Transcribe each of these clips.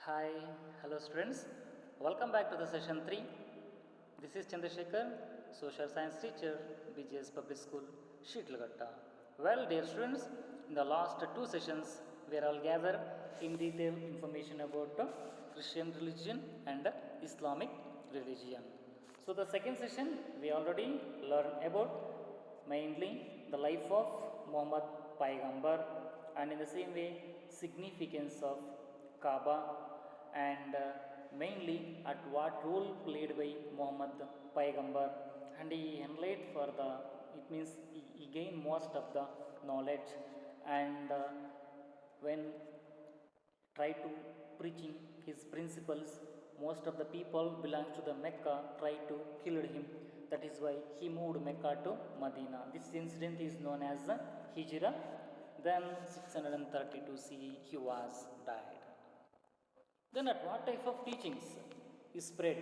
Hi, hello students. Welcome back to the session 3. This is Chandrasekhar, social science teacher, BGS Public School, Shitlagatta. Well, dear students, in the last two sessions, we are all gathered in detail information about Christian religion and Islamic religion. So, the second session, we already learned about mainly the life of Muhammad Paigambar and in the same way, significance of Kaaba and mainly at what role played by Muhammad Paigambar, and he enlightened for the, it means he gained most of the knowledge, and when try to preaching his principles, most of the people belongs to the Mecca try to kill him. That is why he moved Mecca to Medina. This incident is known as the Hijrah. Then 632 CE he was died. Then at what type of teachings is spread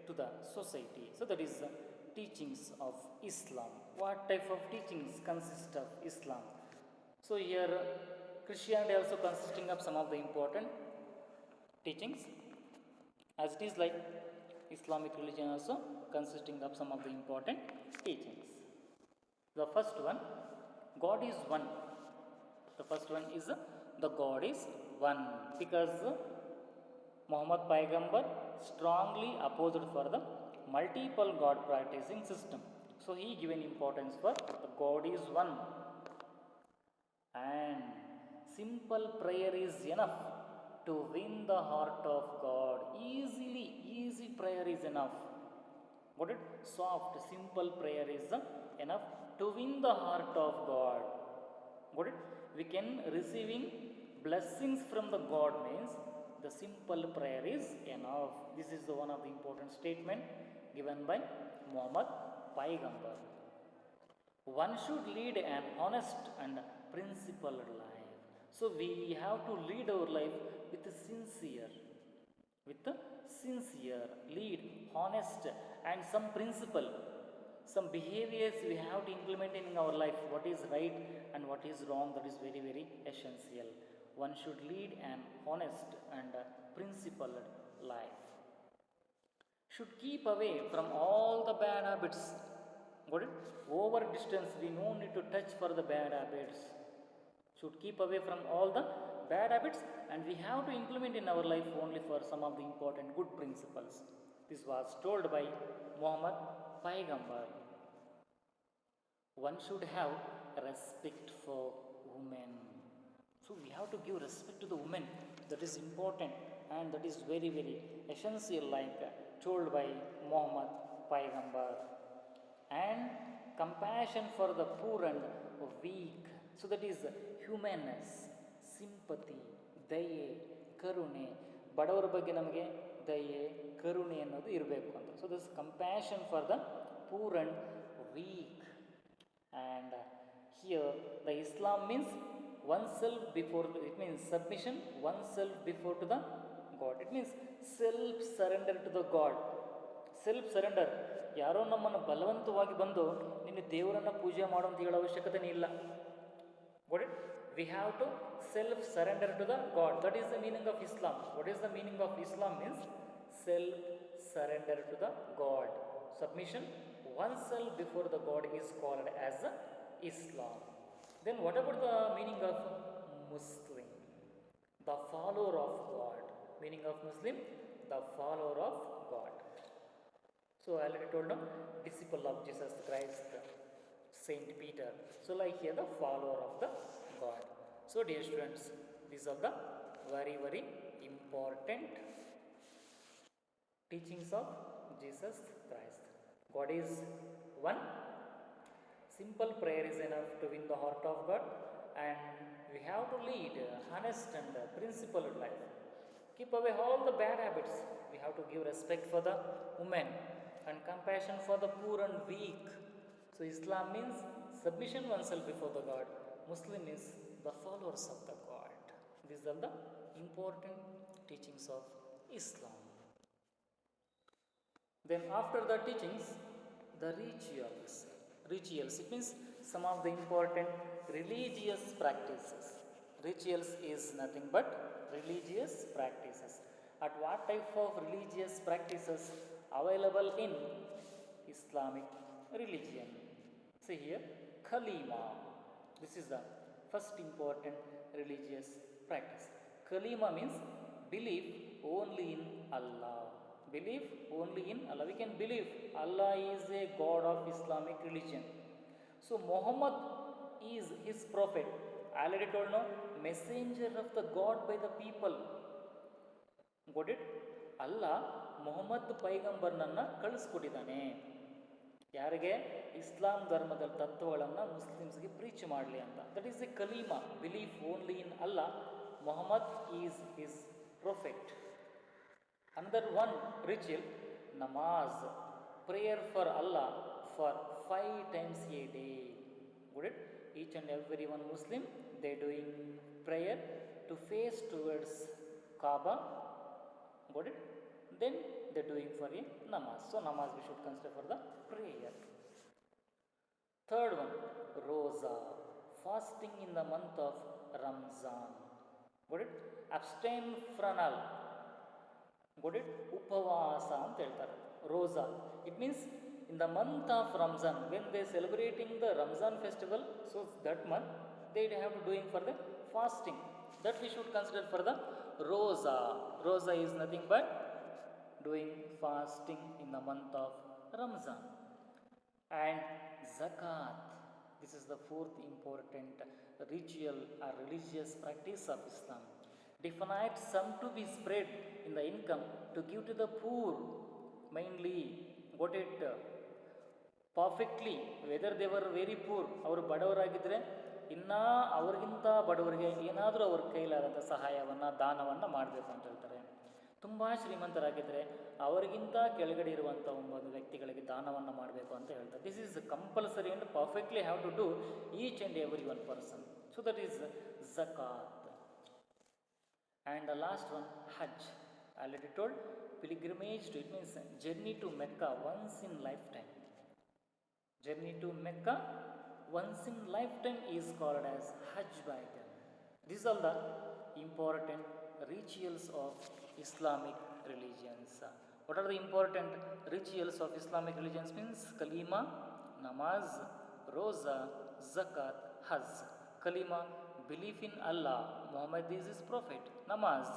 to the society? So that is the teachings of Islam. What type of teachings consist of Islam? So here Christianity also consisting of some of the important teachings, as it is like Islamic religion also consisting of some of the important teachings. The first one, God is one. The first one is the God is one, because Muhammad Paigambar strongly opposed for the multiple God practicing system. So he given importance for the God is one, and simple prayer is enough to win the heart of God. Easy prayer is enough. What it? Soft, simple prayer is enough to win the heart of God. What it? We can receiving blessings from the God means the simple prayer is enough. This is the one of the important statement given by Muhammad Paigambar. One should lead an honest and principled life. So we have to lead our life with sincere, lead, honest, and some principle, some behaviors we have to implement in our life. What is right and what is wrong, that is very essential. One should lead an honest and principled life. Should keep away from all the bad habits. Got it? Over distance, we no need to touch for the bad habits. Should keep away from all the bad habits, and we have to implement in our life only for some of the important good principles. This was told by Muhammad Paigambar. One should have respect for women. So we have to give respect to the women. That is important, and that is very essential, like told by Muhammad Paigambar. And compassion for the poor and weak. So that is humanness, sympathy, ದಯೆ, ಕರುಣೆ. ಬಡವರ ಬಗ್ಗೆ ನಮಗೆ ದಯೆ, ಕರುಣೆ ಅನ್ನೋದು ಇರಬೇಕು ಅಂತ. So this compassion for the poor and weak. And here the Islam means oneself before, it means submission oneself before to the God. It means self surrender to the God. Self surrender. ಯಾರೋ ನಮ್ಮನ್ನು ಬಲವಂತವಾಗಿ ಬಂದು ನಿನ್ನ ದೇವರನ್ನು ಪೂಜೆ ಮಾಡು ಅಂತ ಹೇಳೋ ಅವಶ್ಯಕತೆನೇ ಇಲ್ಲ. got it? We have to self surrender to the God. That is the meaning of Islam. What is the meaning of Islam? Means self surrender to the God. Submission oneself before the God is called as Islam. Then what about the meaning of Muslim? The follower of God. Meaning of Muslim, the follower of God. So I already told them, disciple of Jesus Christ, Saint Peter. So like here, the follower of the God. So dear students, these are the very important teachings of Jesus Christ. God is one. Simple prayer is enough to win the heart of God, and we have to lead honest and principled life. Keep away all the bad habits. We have to give respect for the women and compassion for the poor and weak. So Islam means submission oneself before the God. Muslim means the followers of the God. These are the important teachings of Islam. Then after the teachings, the rituals. It means some of the important religious practices. Rituals is nothing but religious practices. At what type of religious practices available in Islamic religion? See here, Kalima. This is the first important religious practice. Kalima means belief only in Allah. Belief only in Allah. We can believe Allah is a God of Islamic religion. So Muhammad is his prophet. I already told now, messenger of the God by the people. Got it? Allah Mohammed ಪೈಗಂಬರ್ನನ್ನು ಕಳಿಸ್ಕೊಟ್ಟಿದ್ದಾನೆ. ಯಾರಿಗೆ? ಇಸ್ಲಾಂ ಧರ್ಮದ ತತ್ವಗಳನ್ನು ಮುಸ್ಲಿಮ್ಸ್ಗೆ preach ಮಾಡಲಿ ಅಂತ. That is a ಕಲೀಮಾ, belief only in Allah. Mohammed is his prophet. Another one ritual, namaz, prayer for Allah for 5 times a day. Got it? Each and every one Muslim, they doing prayer to face towards Kaaba. Got it? Then they doing for a namaz. So namaz we should consider for the prayer. Third one, roza, fasting in the month of Ramzan. Got it? Abstain from all. Got it? Upavasa ಅಂತ ಹೇಳ್ತಾರೆ. Roza. It means in the month of Ramzan, when they celebrating the Ramzan festival, so that month they have to doing for the fasting. That we should consider for the roza. Roza is nothing but doing fasting in the month of Ramzan. And zakat. This is the fourth important ritual or religious practice of Islam. Definite sum to be spread in the income to give to the poor, mainly. Got it? Perfectly, whether they were very poor, ಅವರು ಬಡವರಾಗಿದ್ದರೆ ಇನ್ನೂ ಅವ್ರಿಗಿಂತ ಬಡವರಿಗೆ ಏನಾದರೂ ಅವ್ರ ಕೈಲಾದಂಥ ಸಹಾಯವನ್ನು ದಾನವನ್ನು ಮಾಡಬೇಕು ಅಂತ ಹೇಳ್ತಾರೆ. ತುಂಬ ಶ್ರೀಮಂತರಾಗಿದ್ದರೆ ಅವರಿಗಿಂತ ಕೆಳಗಡೆ ಇರುವಂಥ ಒಂದು ವ್ಯಕ್ತಿಗಳಿಗೆ ದಾನವನ್ನು ಮಾಡಬೇಕು ಅಂತ ಹೇಳ್ತಾರೆ. This is compulsory and perfectly have to do each and every one person. So that is zakat. And the last one, Hajj. I already told, pilgrimage to, it means journey to Mecca once in lifetime. Journey to Mecca once in lifetime is called as Hajj by them. These are the important rituals of Islamic religions. What are the important rituals of Islamic religions? Means Kalima, Namaz, Roza, Zakat, Hajj. Kalima, belief in Allah, Muhammad is his prophet. Namaz,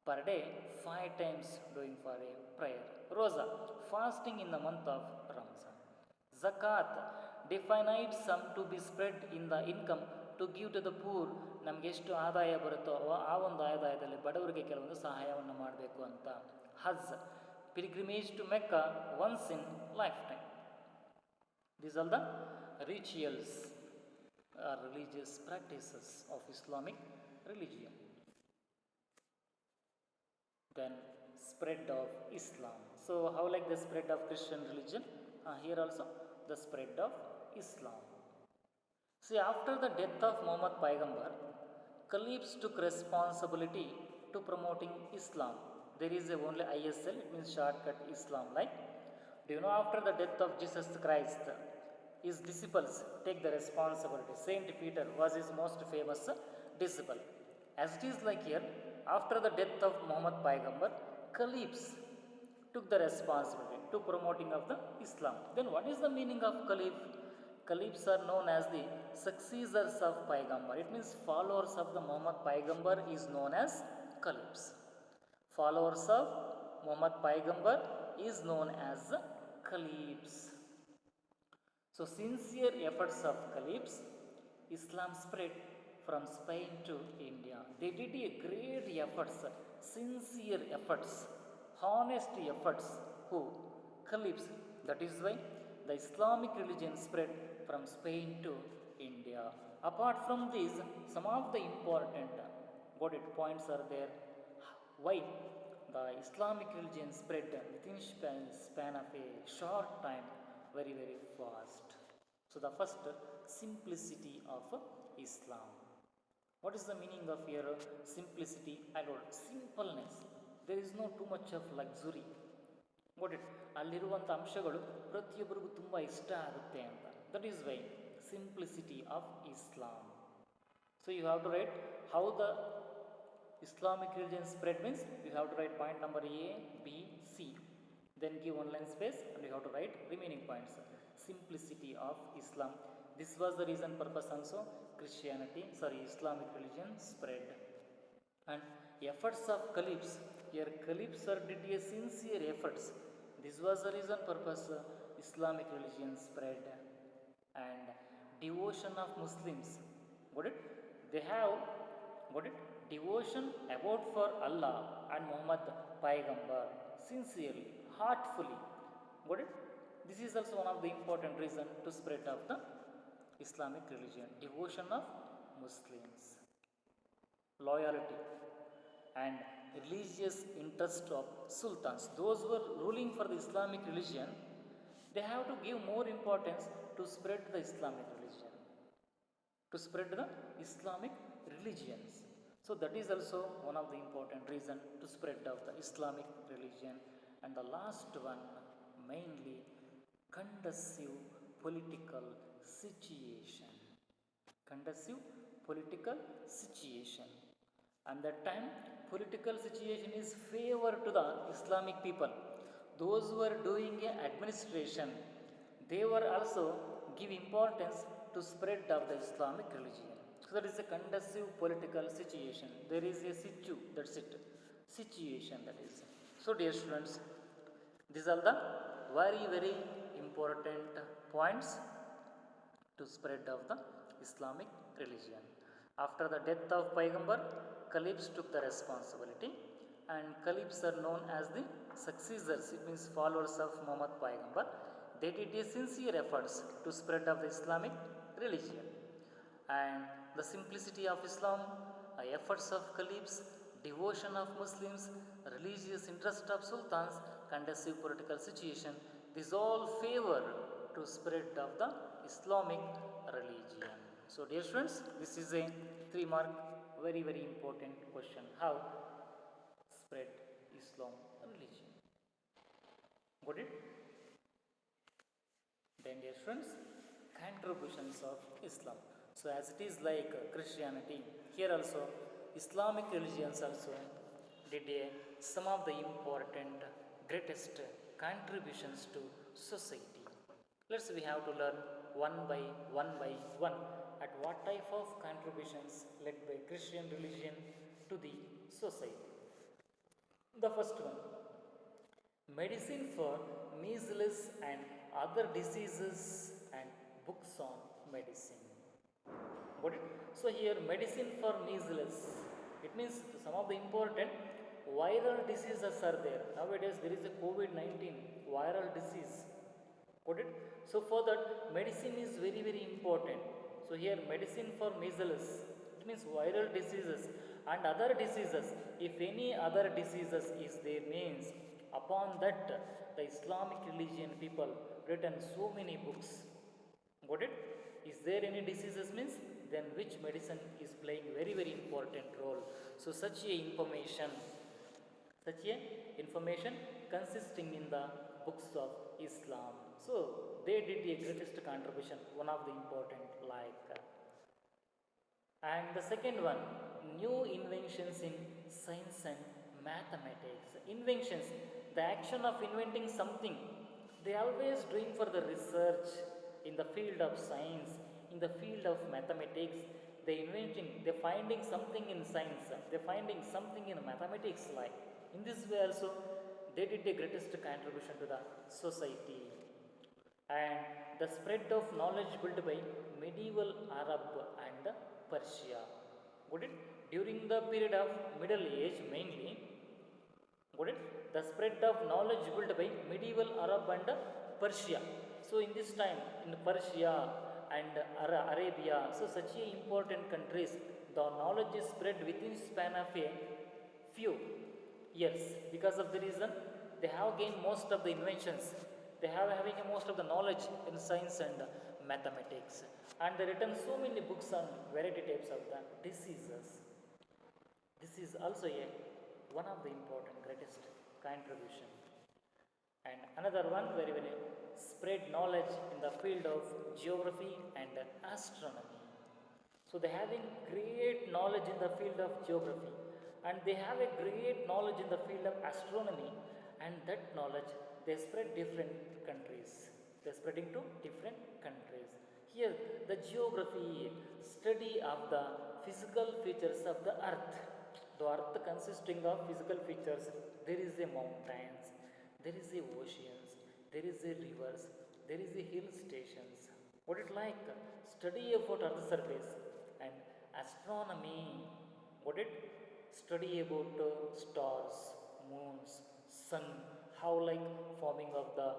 per day 5 times doing for a prayer. Roza, fasting in the month of Ramzan. Zakat, definite sum to be spread in the income to give to the poor. ನಮಗೆ ಎಷ್ಟು ಆದಾಯ ಬರುತ್ತೋ ಆ ಒಂದು ಆದಾಯದಲ್ಲಿ ಬಡವರಿಗೆ ಕೆಲವೊಂದು ಸಹಾಯವನ್ನು ಮಾಡಬೇಕು ಅಂತ. Hajj, pilgrimage to Mecca once in life time. These are the rituals, religious practices of Islamic religion. Then spread of Islam. So how like the spread of Christian religion? Here also the spread of Islam. See, after the death of Muhammad Paigambar, caliphs took responsibility to promoting Islam. There is only ISL, it means shortcut Islam. Like, do you know after the death of Jesus Christ, his disciples take the responsibility. Saint Peter was his most famous disciple. As it is like here, after the death of Muhammad Paigambar, caliphs took the responsibility to promoting of the Islam. Then what is the meaning of caliph? Caliphs are known as the successors of Paigambar. It means followers of the Muhammad Paigambar is known as caliphs. Followers of Muhammad Paigambar is known as caliphs. So sincere efforts of caliphs, Islam spread from Spain to India. They did a great efforts, sincere efforts, honest efforts. Who? Caliphs. That is why the Islamic religion spread from Spain to India. Apart from these, some of the important points are there. Why the Islamic religion spread within span of a short time, very very fast. So the first, simplicity of Islam. What is the meaning of here simplicity? I wrote simpleness. There is no too much of luxury. Got it? ಅಲ್ಲಿರುವಂಥ ಅಂಶಗಳು ಪ್ರತಿಯೊಬ್ಬರಿಗೂ ತುಂಬ ಇಷ್ಟ ಆಗುತ್ತೆ ಅಂತ. That is why simplicity of Islam. So you have to write how the Islamic religion spread means you have to write point number A, B, C. Then give one line space and you have to write remaining points. Simplicity of Islam. This was the reason purpose also Islamic religion spread. And efforts of caliphs. Here caliphs are did a sincere efforts. This was the reason purpose Islamic religion spread. And devotion of Muslims. Got it? They have got it? Devotion about for Allah and Muhammad Paigambar sincerely, heartfully. Got it? This is also one of the important reason to spread of the Islamic religion. Devotion of Muslims, loyalty, and religious interest of sultans. Those who were ruling for the Islamic religion, they have to give more importance to spread the Islamic religion, to spread the Islamic religions. So that is also one of the important reason to spread of the Islamic religion. And the last one, mainly conducive political situation. Conducive political situation. And that time political situation is favor to the Islamic people. Those who are doing administration, they were also give importance to spread of the Islamic religion. So that is a conducive political situation. There is a situ, that's it. Situation, that is. So dear students, these are the very important points to spread of the Islamic religion. After the death of Paigambar, caliphs took the responsibility, and caliphs are known as the successors, it means followers of Muhammad Paigambar. They did a sincere efforts to spread of the Islamic religion. And the simplicity of Islam, efforts of caliphs, devotion of Muslims, religious interest of sultans, conducive political situation, this all favor to spread of the Islamic religion. So dear students, this is a 3-mark very important question. How spread Islam religion? Got it? Then dear students, contributions of Islam. So as it is like Christianity, here also Islamic religions also did some of the important greatest contributions to society. Let's we have to learn one by one at what type of contributions led by Christian religion to the society. The first one, medicine for measles and other diseases and books on medicine. Got it? So here medicine for measles, it means some of the important viral diseases are there. Nowadays there is a COVID-19 viral disease. Got it? So for that medicine is very important. So here medicine for measles, it means viral diseases and other diseases. If any other diseases is there means, upon that the Islamic religion people written so many books. Got it? Is there any diseases means, then which medicine is playing very important role. So such a information consisting in the books of Islam. So they did the greatest contribution, one of the important like. And the second one, new inventions in science and mathematics. Inventions, the action of inventing something. They always doing for the research in the field of science, in the field of mathematics. They finding something in science, they finding something in mathematics like. In this way also, they did the greatest contribution to the society. And the spread of knowledge built by medieval Arab and Persia. Got it? During the period of Middle Age mainly, got it? The spread of knowledge built by medieval Arab and Persia. So in this time, in Persia and Arabia, so such a important countries, the knowledge is spread within span of a few years. Because of the reason, they have gained most of the inventions. They have having most of the knowledge in science and mathematics. And they written so many books on variety types of the diseases. This is also one of the important greatest contribution. And another one very spread knowledge in the field of geography and astronomy. So they having great knowledge in the field of geography and they have a great knowledge in the field of astronomy, and that knowledge they spread different countries. They spread into different countries. Here, the geography, study of the physical features of the earth. The earth consisting of physical features, there is a mountains, there is a oceans, there is a rivers, there is a hill stations. What it like? Study about earth surface. And astronomy, what it? Study about stars, moons, sun, how like forming of the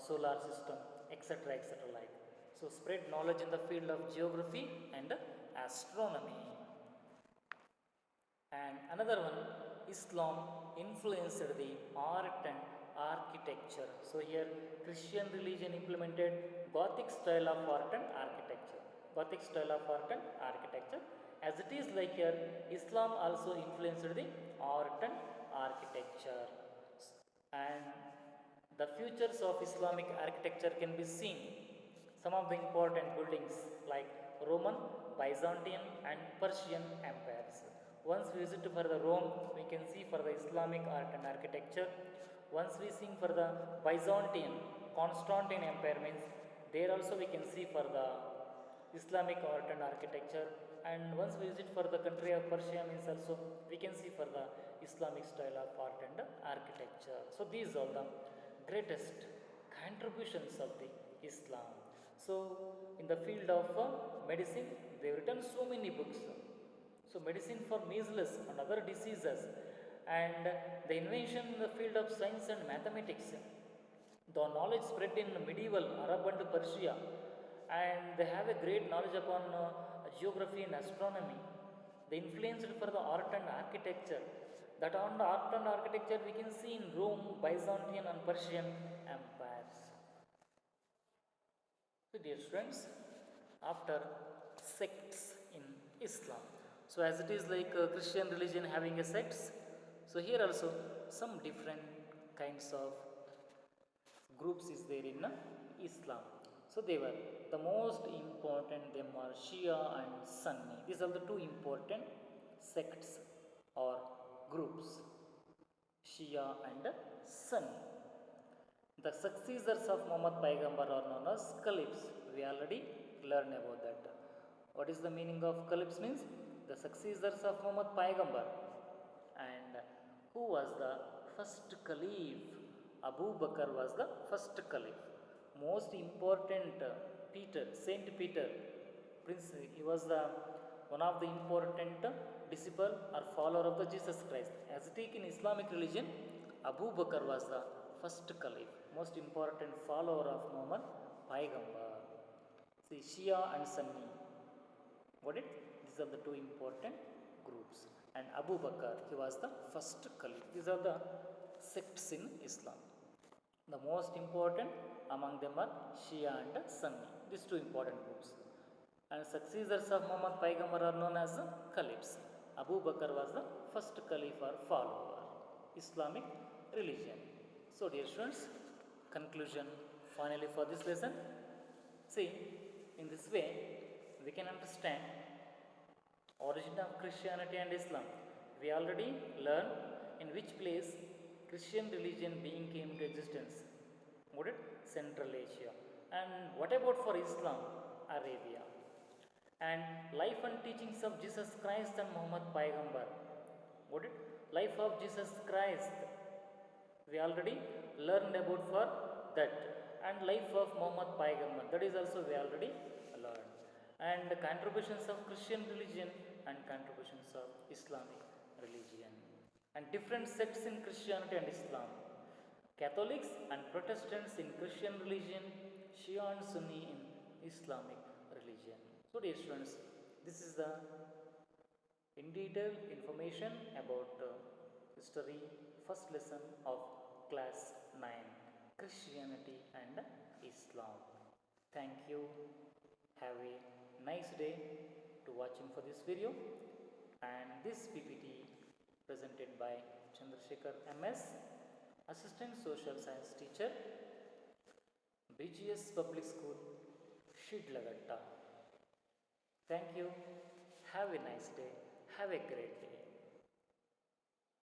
solar system, etc., etc., like. So spread knowledge in the field of geography and astronomy. And another one, Islam influenced the art and architecture. So here Christian religion implemented Gothic style of art and architecture. Gothic style of art and architecture. As it is like here, Islam also influenced the art and architecture. And the features of Islamic architecture can be seen. Some of the important buildings like Roman, Byzantine and Persian empires. Once we visit for the Rome, we can see for the Islamic art and architecture. Once we see for the Byzantine, Constantine empire means there also we can see for the Islamic art and architecture. And once we visit for the country of Persia means also we can see for the Islamic style of art and architecture. So these are the greatest contributions of the Islam. So in the field of medicine, they have written so many books. So medicine for measles and other diseases, and the invention in the field of science and mathematics. The knowledge spread in medieval Arab and Persia, and they have a great knowledge upon geography and astronomy. They influenced for the art and architecture. That on the art and architecture we can see in Rome, Byzantine and Persian empires. So dear students, after sects in Islam. So as it is like Christian religion having a sects, so here also some different kinds of groups is there in Islam. So they were the most important, them are Shia and Sunni. These are the two important sects or groups, Shia and Sunni. The successors of Muhammad Paigambar are known as caliphs. We already learned about that. What is the meaning of caliphs means? The successors of Muhammad Paigambar. And who was the first caliph? Abu Bakr was the first caliph. Most important Peter, Saint Peter, Prince, he was the one of the important disciple or follower of the Jesus Christ. As it is in Islamic religion, Abu Bakr was the first caliph, most important follower of Muhammad Paigambar. See, Shia and Sunni. What it? These are the two important groups. And Abu Bakr, he was the first caliph. These are the sects in Islam. The most important among them are Shia and Sunni. These two important groups. And successors of Muhammad Paigambar are known as caliphs. Abu Bakr was the first caliph or follower, Islamic religion. So dear students, conclusion finally for this lesson. See, in this way we can understand origin of Christianity and Islam. We already learned in which place Christian religion came to existence. What it? Central Asia. And what about for Islam? Arabia. And life and teachings of Jesus Christ and Muhammad Paigambar. What it? Life of Jesus Christ. We already learned about for that. And life of Muhammad Paigambar. That is also we already learned. And the contributions of Christian religion and contributions of Islamic religion. And different sects in Christianity and Islam. Catholics and Protestants in Christian religion, Shia and Sunni in Islamic religion. So dear students, this is the in detail information about history, first lesson of class 9, Christianity and Islam. Thank you. Have a nice day to watching for this video. And this PPT presented by Chandrasekhar MS, Assistant Social Science Teacher, BGS Public School, Shidlaghatta. Thank you. Have a nice day. Have a great day.